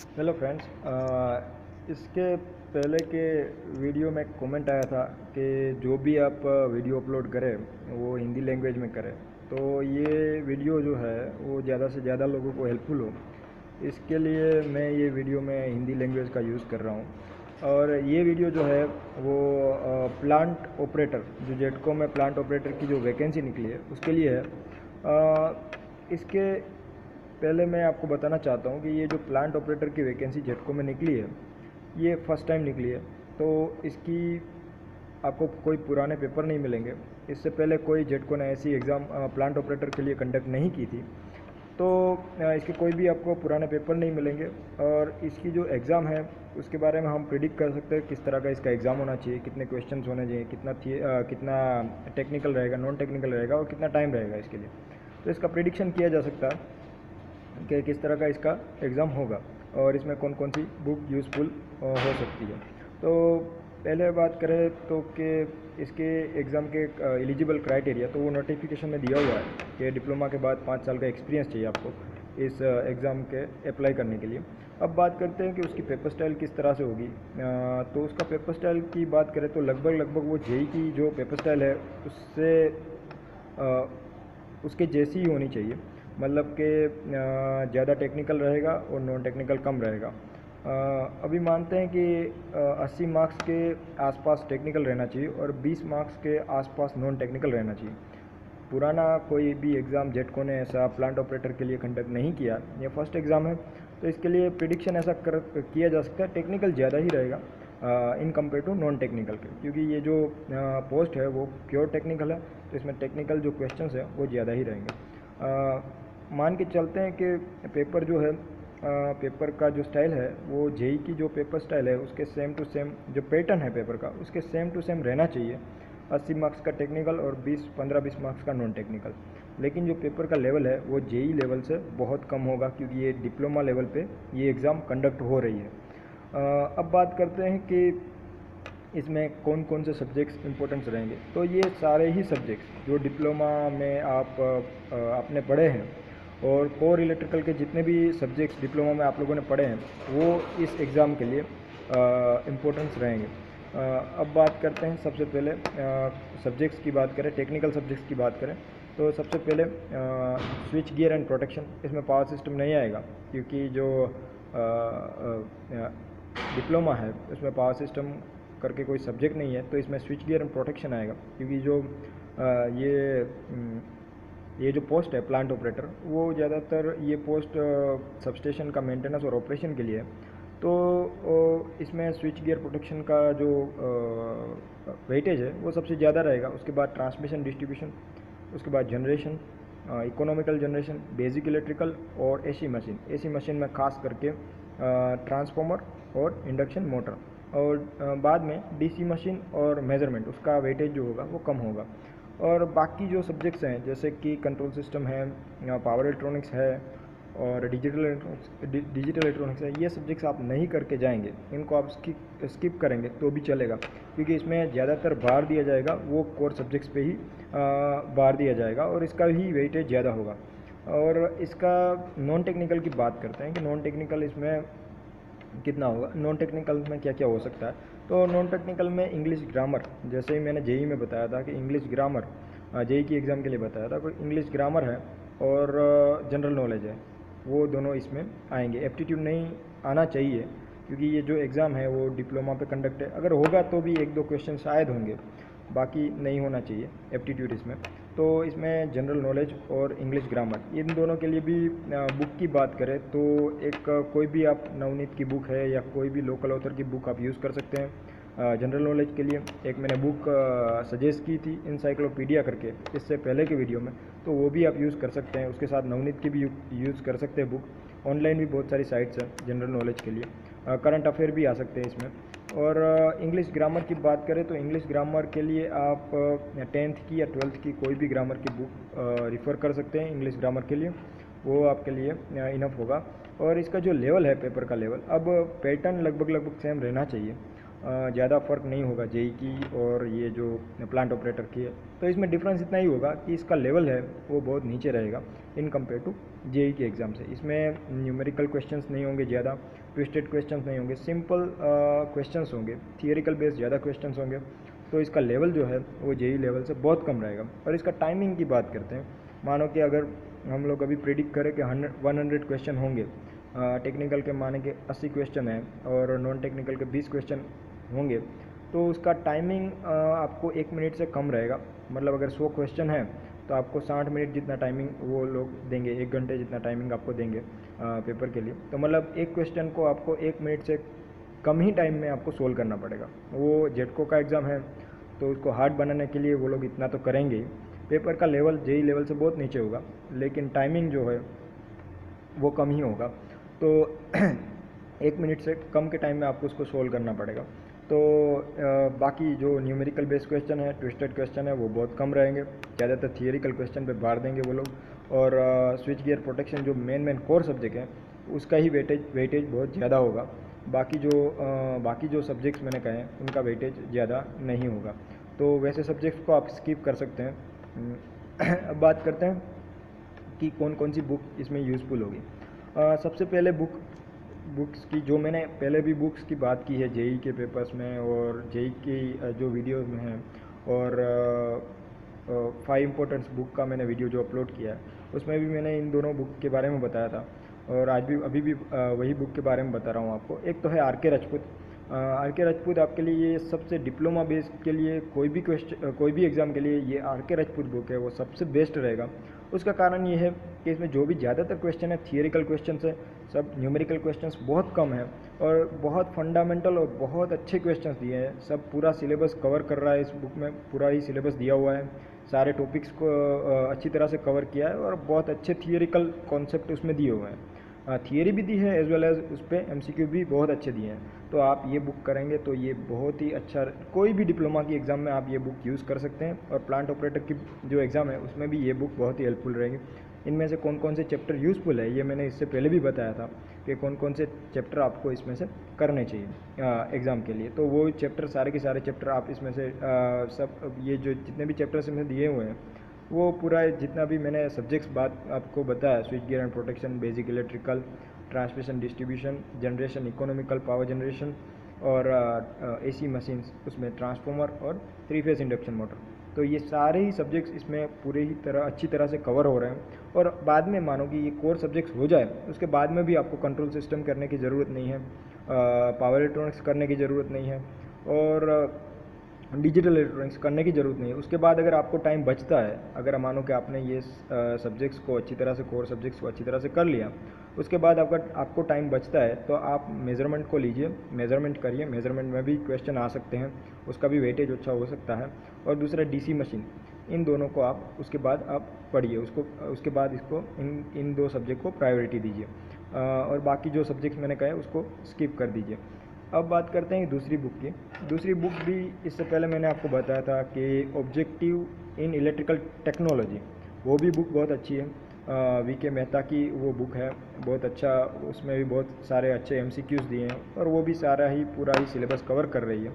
Hello friends. इसके पहले के वीडियो में कमेंट आया था कि जो भी आप वीडियो अपलोड करें वो हिंदी लैंग्वेज में करें। तो ये वीडियो जो है वो ज़्यादा से ज़्यादा लोगों को हेल्पफुल हो, इसके लिए मैं ये वीडियो में हिंदी लैंग्वेज का यूज़ कर रहा हूँ। और ये वीडियो जो है वो प्लांट ऑपरेटर, जो जेटको में प्लांट ऑपरेटर की जो वैकेंसी निकली है उसके लिए है। इसके पहले मैं आपको बताना चाहता हूँ कि ये जो प्लांट ऑपरेटर की वैकेंसी जेटको में निकली है ये फ़र्स्ट टाइम निकली है। तो इसकी आपको कोई पुराने पेपर नहीं मिलेंगे। इससे पहले कोई जेटको ने ऐसी एग्ज़ाम प्लांट ऑपरेटर के लिए कंडक्ट नहीं की थी। तो इसके कोई भी आपको पुराने पेपर नहीं मिलेंगे। और इसकी जो एग्ज़ाम है उसके बारे में हम प्रिडिक्ट कर सकते हैं किस तरह का इसका एग्ज़ाम होना चाहिए, कितने क्वेश्चंस होने चाहिए, कितना टेक्निकल रहेगा, नॉन टेक्निकल रहेगा और कितना टाइम रहेगा इसके लिए। तो इसका प्रिडिक्शन किया जा सकता है कि किस तरह का इसका एग्ज़ाम होगा और इसमें कौन कौन सी बुक यूज़फुल हो सकती है। तो पहले बात करें तो कि इसके एग्ज़ाम के एलिजिबल क्राइटेरिया, तो वो नोटिफिकेशन में दिया हुआ है कि डिप्लोमा के बाद 5 साल का एक्सपीरियंस चाहिए आपको इस एग्ज़ाम के अप्लाई करने के लिए। अब बात करते हैं कि उसकी पेपर स्टाइल किस तरह से होगी। तो उसका पेपर स्टाइल की बात करें तो लगभग वो जेई की जो पेपर स्टाइल है उससे उसके जैसी ही होनी चाहिए। मतलब कि ज़्यादा टेक्निकल रहेगा और नॉन टेक्निकल कम रहेगा। अभी मानते हैं कि 80 मार्क्स के आसपास टेक्निकल रहना चाहिए और 20 मार्क्स के आसपास नॉन टेक्निकल रहना चाहिए। पुराना कोई भी एग्ज़ाम जेटको ने ऐसा प्लांट ऑपरेटर के लिए कंडक्ट नहीं किया, ये फर्स्ट एग्ज़ाम है। तो इसके लिए प्रिडिक्शन ऐसा किया जा सकता है टेक्निकल ज़्यादा ही रहेगा in compare to non technical के, क्योंकि ये जो पोस्ट है वो प्योर टेक्निकल है। तो इसमें टेक्निकल जो क्वेश्चंस है वो ज़्यादा ही रहेंगे। मान के चलते हैं कि पेपर जो है पेपर का जो स्टाइल है वो जेई की जो पेपर स्टाइल है उसके सेम टू सेम, जो पैटर्न है पेपर का उसके सेम टू सेम रहना चाहिए। 80 मार्क्स का टेक्निकल और 15-20 मार्क्स का नॉन टेक्निकल। लेकिन जो पेपर का लेवल है वो जेई लेवल से बहुत कम होगा, क्योंकि ये डिप्लोमा लेवल पे ये एग्ज़ाम कंडक्ट हो रही है। अब बात करते हैं कि इसमें कौन कौन से सब्जेक्ट्स इंपॉर्टेंस रहेंगे। तो ये सारे ही सब्जेक्ट्स जो डिप्लोमा में आपने पढ़े हैं और कोर इलेक्ट्रिकल के जितने भी सब्जेक्ट्स डिप्लोमा में आप लोगों ने पढ़े हैं वो इस एग्ज़ाम के लिए इम्पोर्टेंस रहेंगे। अब बात करते हैं सबसे पहले सब्जेक्ट्स की बात करें, टेक्निकल सब्जेक्ट्स की बात करें तो सबसे पहले स्विच गियर एंड प्रोटेक्शन। इसमें पावर सिस्टम नहीं आएगा, क्योंकि जो डिप्लोमा है उसमें पावर सिस्टम करके कोई सब्जेक्ट नहीं है। तो इसमें स्विच गियर एंड प्रोटेक्शन आएगा, क्योंकि जो ये जो पोस्ट है प्लांट ऑपरेटर, वो ज़्यादातर ये पोस्ट सबस्टेशन का मेंटेनेंस और ऑपरेशन के लिए है। तो इसमें स्विच गियर प्रोटेक्शन का जो वेटेज है वो सबसे ज़्यादा रहेगा। उसके बाद ट्रांसमिशन डिस्ट्रीब्यूशन, उसके बाद generation, economical generation, basic electrical और एसी मशीन। एसी मशीन में खास करके ट्रांसफार्मर और इंडक्शन मोटर। और बाद में डीसी मशीन और मेजरमेंट, उसका वेटेज जो होगा वो कम होगा। और बाकी जो सब्जेक्ट्स हैं जैसे कि कंट्रोल सिस्टम है, पावर इलेक्ट्रॉनिक्स है और डिजिटल इलेक्ट्रॉनिक्स है, ये सब्जेक्ट्स आप नहीं करके जाएंगे, इनको आप स्किप करेंगे तो भी चलेगा, क्योंकि इसमें ज़्यादातर भार दिया जाएगा वो कोर सब्जेक्ट्स पे ही भार दिया जाएगा और इसका ही वेटेज ज़्यादा होगा। और इसका नॉन टेक्निकल की बात करते हैं कि नॉन टेक्निकल इसमें कितना होगा, नॉन टेक्निकल में क्या क्या हो सकता है। तो नॉन टेक्निकल में इंग्लिश ग्रामर, जैसे ही मैंने जेई में बताया था कि इंग्लिश ग्रामर जेई की एग्ज़ाम के लिए बताया था, कोई इंग्लिश ग्रामर है और जनरल नॉलेज है, वो दोनों इसमें आएंगे। एप्टीट्यूड नहीं आना चाहिए, क्योंकि ये जो एग्ज़ाम है वो डिप्लोमा पे कंडक्ट है। अगर होगा तो भी 1-2 क्वेश्चन शायद होंगे, बाकी नहीं होना चाहिए एप्टीट्यूड इसमें। तो इसमें जनरल नॉलेज और इंग्लिश ग्रामर, इन दोनों के लिए भी बुक की बात करें तो एक कोई भी आप नवनीत की बुक है या कोई भी लोकल ऑथर की बुक आप यूज़ कर सकते हैं जनरल नॉलेज के लिए। एक मैंने बुक सजेस्ट की थी इंसाइक्लोपीडिया करके इससे पहले के वीडियो में, तो वो भी आप यूज़ कर सकते हैं। उसके साथ नवनीत की भी यूज़ कर सकते हैं बुक। ऑनलाइन भी बहुत सारी साइट्स हैं जनरल नॉलेज के लिए, करंट अफेयर भी आ सकते हैं इसमें। और इंग्लिश ग्रामर की बात करें तो इंग्लिश ग्रामर के लिए आप 10th की या 12th की कोई भी ग्रामर की बुक रिफ़र कर सकते हैं इंग्लिश ग्रामर के लिए, वो आपके लिए इनफ होगा। और इसका जो लेवल है पेपर का लेवल, अब पैटर्न लगभग सेम रहना चाहिए। ज़्यादा फ़र्क नहीं होगा जेई की और ये जो प्लांट ऑपरेटर की है। तो इसमें डिफरेंस इतना ही होगा कि इसका लेवल है वो बहुत नीचे रहेगा इन कंपेयर टू जेई के एग्ज़ाम से। इसमें न्यूमेरिकल क्वेश्चंस नहीं होंगे ज़्यादा, ट्विस्टेड क्वेश्चंस नहीं होंगे, सिंपल क्वेश्चंस होंगे, थियोरिकल बेस्ड ज़्यादा क्वेश्चंस होंगे। तो इसका लेवल जो है वो जेई लेवल से बहुत कम रहेगा। और इसका टाइमिंग की बात करते हैं, मानो कि अगर हम लोग अभी प्रिडिक्ट करें कि 100 क्वेश्चन होंगे, टेक्निकल के माने के 80 क्वेश्चन हैं और नॉन टेक्निकल के 20 क्वेश्चन होंगे, तो उसका टाइमिंग आपको 1 मिनट से कम रहेगा। मतलब अगर 100 क्वेश्चन है तो आपको 60 मिनट जितना टाइमिंग वो लोग देंगे, 1 घंटे जितना टाइमिंग आपको देंगे पेपर के लिए। तो मतलब एक क्वेश्चन को आपको 1 मिनट से कम ही टाइम में आपको सोल्व करना पड़ेगा। वो जेडको का एग्ज़ाम है तो उसको हार्ड बनाने के लिए वो लोग इतना तो करेंगे ही। पेपर का लेवल जेई लेवल से बहुत नीचे होगा, लेकिन टाइमिंग जो है वो कम ही होगा। तो 1 मिनट से कम के टाइम में आपको उसको सोल्व करना पड़ेगा। तो बाकी जो न्यूमेरिकल बेस्ड क्वेश्चन है, ट्विस्टेड क्वेश्चन है, वो बहुत कम रहेंगे। ज़्यादातर थियरिकल क्वेश्चन पे भार देंगे वो लोग। और स्विच गियर प्रोटेक्शन जो मेन कोर सब्जेक्ट है उसका ही वेटेज बहुत ज़्यादा होगा। बाकी जो सब्जेक्ट्स मैंने कहे हैं उनका वेटेज ज़्यादा नहीं होगा। तो वैसे सब्जेक्ट्स को आप स्किप कर सकते हैं। अब बात करते हैं कि कौन कौन सी बुक इसमें यूज़फुल होगी। सबसे पहले बुक्स की जो मैंने पहले भी बुक्स की बात की है जेई के पेपर्स में और जेई की जो वीडियोस में है, और 5 इम्पोर्टेंट्स बुक का मैंने वीडियो जो अपलोड किया है उसमें भी मैंने इन दोनों बुक के बारे में बताया था। और आज भी अभी भी वही बुक के बारे में बता रहा हूँ आपको। एक तो है आर.के. राजपूत। आर.के. राजपूत आपके लिए ये सबसे डिप्लोमा बेस के लिए कोई भी एग्ज़ाम के लिए ये आर.के. राजपूत बुक है वो सबसे बेस्ट रहेगा। उसका कारण ये है कि इसमें जो भी ज़्यादातर क्वेश्चन है थियरिकल क्वेश्चन है, सब न्यूमेरिकल क्वेश्चंस बहुत कम है और बहुत फंडामेंटल और बहुत अच्छे क्वेश्चंस दिए हैं। सब पूरा सिलेबस कवर कर रहा है, इस बुक में पूरा ही सिलेबस दिया हुआ है, सारे टॉपिक्स को अच्छी तरह से कवर किया है और बहुत अच्छे थियरिकल कॉन्सेप्ट उसमें दिए हुए हैं। थियरी भी दी है एज वेल एज उस पर एमसीक्यू भी बहुत अच्छे दिए हैं। तो आप ये बुक करेंगे तो ये बहुत ही अच्छा, कोई भी डिप्लोमा की एग्ज़ाम में आप ये बुक यूज़ कर सकते हैं। और प्लांट ऑपरेटर की जो एग्ज़ाम है उसमें भी ये बुक बहुत ही हेल्पफुल रहेगी। इनमें से कौन कौन से चैप्टर यूज़फुल है ये मैंने इससे पहले भी बताया था कि कौन कौन से चैप्टर आपको इसमें से करने चाहिए एग्ज़ाम के लिए। तो वो चैप्टर सारे के सारे चैप्टर आप इसमें से सब ये जो जितने भी चैप्टर्स इसमें दिए हुए हैं वो पूरा जितना भी मैंने सब्जेक्ट्स बात आपको बताया, switch gear and protection, basic electrical, transmission distribution, generation, economical power generation और एसी मशीन्स, उसमें ट्रांसफार्मर और 3 फेज इंडक्शन मोटर, तो ये सारे ही सब्जेक्ट्स इसमें पूरे ही अच्छी तरह से कवर हो रहे हैं। और बाद में मानो कि ये कोर सब्जेक्ट्स हो जाए उसके बाद में भी आपको कंट्रोल सिस्टम करने की ज़रूरत नहीं है, पावर इलेक्ट्रॉनिक्स करने की ज़रूरत नहीं है और डिजिटल इलेक्ट्रॉनिक्स करने की ज़रूरत नहीं है। उसके बाद अगर आपको टाइम बचता है, अगर मानो कि आपने ये सब्जेक्ट्स को अच्छी तरह से, कोर सब्जेक्ट्स को अच्छी तरह से कर लिया, उसके बाद आपको टाइम बचता है तो आप मेज़रमेंट को लीजिए, मेज़रमेंट करिए। मेज़रमेंट में भी क्वेश्चन आ सकते हैं, उसका भी वेटेज अच्छा हो सकता है। और दूसरा डीसी मशीन, इन दोनों को आप उसके बाद आप पढ़िए, उसके बाद इसको इन 2 सब्जेक्ट को प्रायोरिटी दीजिए और बाकी जो सब्जेक्ट्स मैंने कहे उसको स्किप कर दीजिए। अब बात करते हैं दूसरी बुक की। दूसरी बुक भी इससे पहले मैंने आपको बताया था कि ऑब्जेक्टिव इन इलेक्ट्रिकल टेक्नोलॉजी, वो भी बुक बहुत अच्छी है। वीके मेहता की वो बुक है, बहुत अच्छा, उसमें भी बहुत सारे अच्छे एमसीक्यूज़ दिए हैं और वो भी पूरा ही सिलेबस कवर कर रही है।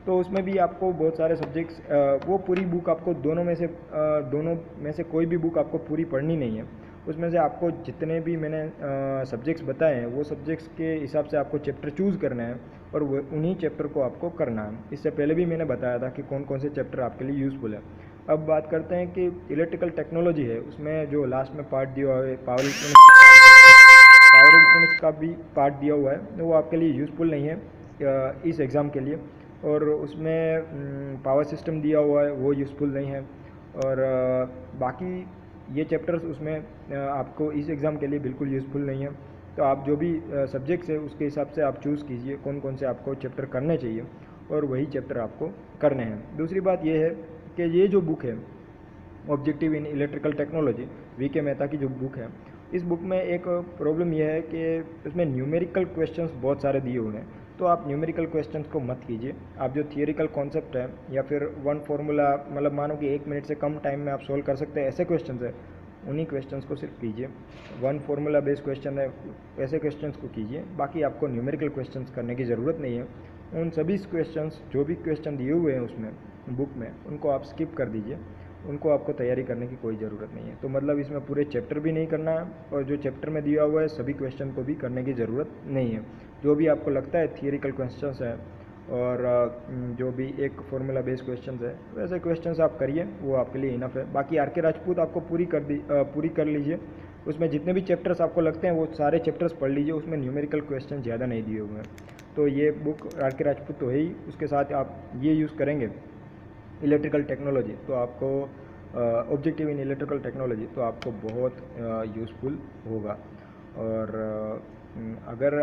तो उसमें भी आपको बहुत सारे सब्जेक्ट्स, वो पूरी बुक आपको दोनों में से कोई भी बुक आपको पूरी पढ़नी नहीं है। उसमें से आपको जितने भी मैंने सब्जेक्ट्स बताए हैं वो सब्जेक्ट्स के हिसाब से आपको चैप्टर चूज़ करना है और वो उन्हीं चैप्टर को आपको करना है। इससे पहले भी मैंने बताया था कि कौन कौन से चैप्टर आपके लिए यूज़फुल है। अब बात करते हैं कि इलेक्ट्रिकल टेक्नोलॉजी है, उसमें जो लास्ट में पार्ट दिया हुआ है पावर इलेक्ट्रॉनिक्स का भी पार्ट दिया हुआ है, वो आपके लिए यूज़फुल नहीं है इस एग्ज़ाम के लिए। और उसमें पावर सिस्टम दिया हुआ है, वो यूज़फुल नहीं है। और बाकी ये चैप्टर्स उसमें आपको इस एग्ज़ाम के लिए बिल्कुल यूज़फुल नहीं है। तो आप जो भी सब्जेक्ट्स है उसके हिसाब से आप चूज़ कीजिए कौन कौन से आपको चैप्टर करने चाहिए और वही चैप्टर आपको करने हैं। दूसरी बात ये है कि ये जो बुक है objective in electrical technology, VK Mehta की जो बुक है, इस बुक में एक प्रॉब्लम यह है कि उसमें न्यूमेरिकल क्वेश्चंस बहुत सारे दिए हुए हैं। तो आप न्यूमेरिकल क्वेश्चंस को मत कीजिए। आप जो थियरिकल कॉन्सेप्ट है या फिर वन फार्मूला, मतलब मानो कि 1 मिनट से कम टाइम में आप सोल्व कर सकते हैं ऐसे क्वेश्चंस है, उन्हीं क्वेश्चंस को सिर्फ कीजिए। वन फार्मूला बेस्ड क्वेश्चन है, ऐसे क्वेश्चंस को कीजिए, बाकी आपको न्यूमेरिकल क्वेश्चंस करने की ज़रूरत नहीं है। उन सभी क्वेश्चंस, जो भी क्वेश्चन दिए हुए हैं उसमें बुक में, उनको आप स्किप कर दीजिए, उनको आपको तैयारी करने की कोई ज़रूरत नहीं है। तो मतलब इसमें पूरे चैप्टर भी नहीं करना है, और जो चैप्टर में दिया हुआ है सभी क्वेश्चन को भी करने की ज़रूरत नहीं है। जो भी आपको लगता है थियरिकल क्वेश्चंस है और जो भी एक फार्मूला बेस्ड क्वेश्चंस है, वैसे क्वेश्चंस आप करिए, वो आपके लिए इनफ है। बाकी आर के राजपूत आपको पूरी कर लीजिए। उसमें जितने भी चैप्टर्स आपको लगते हैं वो सारे चैप्टर्स पढ़ लीजिए, उसमें न्यूमेरिकल क्वेश्चन ज़्यादा नहीं दिए हुए हैं। तो ये बुक आर के राजपूत तो है ही, उसके साथ आप ये यूज़ करेंगे इलेक्ट्रिकल टेक्नोलॉजी, तो आपको ऑब्जेक्टिव इन इलेक्ट्रिकल टेक्नोलॉजी, तो आपको बहुत यूज़फुल होगा। और अगर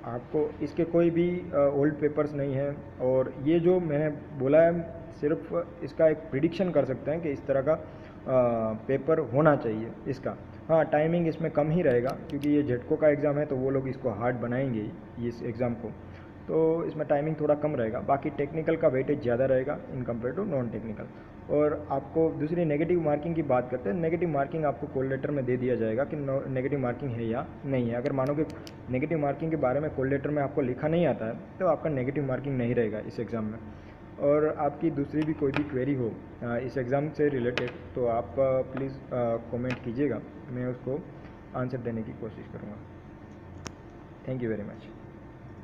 आपको इसके कोई भी ओल्ड पेपर्स नहीं हैं, और ये जो मैंने बोला है सिर्फ इसका एक प्रिडिक्शन कर सकते हैं कि इस तरह का पेपर होना चाहिए इसका। हाँ, टाइमिंग इसमें कम ही रहेगा, क्योंकि ये जेटको का एग्ज़ाम है, तो वो लोग इसको हार्ड बनाएंगे ही इस एग्ज़ाम को, तो इसमें टाइमिंग थोड़ा कम रहेगा। बाकी टेक्निकल का वेटेज ज़्यादा रहेगा in compare to non technical. और आपको दूसरी नेगेटिव मार्किंग की बात करते हैं, नेगेटिव मार्किंग आपको कॉल लेटर में दे दिया जाएगा कि नेगेटिव मार्किंग है या नहीं है। अगर मानो कि नेगेटिव मार्किंग के बारे में कॉल लेटर में आपको लिखा नहीं आता है, तो आपका नेगेटिव मार्किंग नहीं रहेगा इस एग्ज़ाम में। और आपकी दूसरी भी कोई भी क्वेरी हो इस एग्ज़ाम से रिलेटेड, तो आप प्लीज़ कमेंट कीजिएगा, मैं उसको आंसर देने की कोशिश करूँगा। Thank you very much.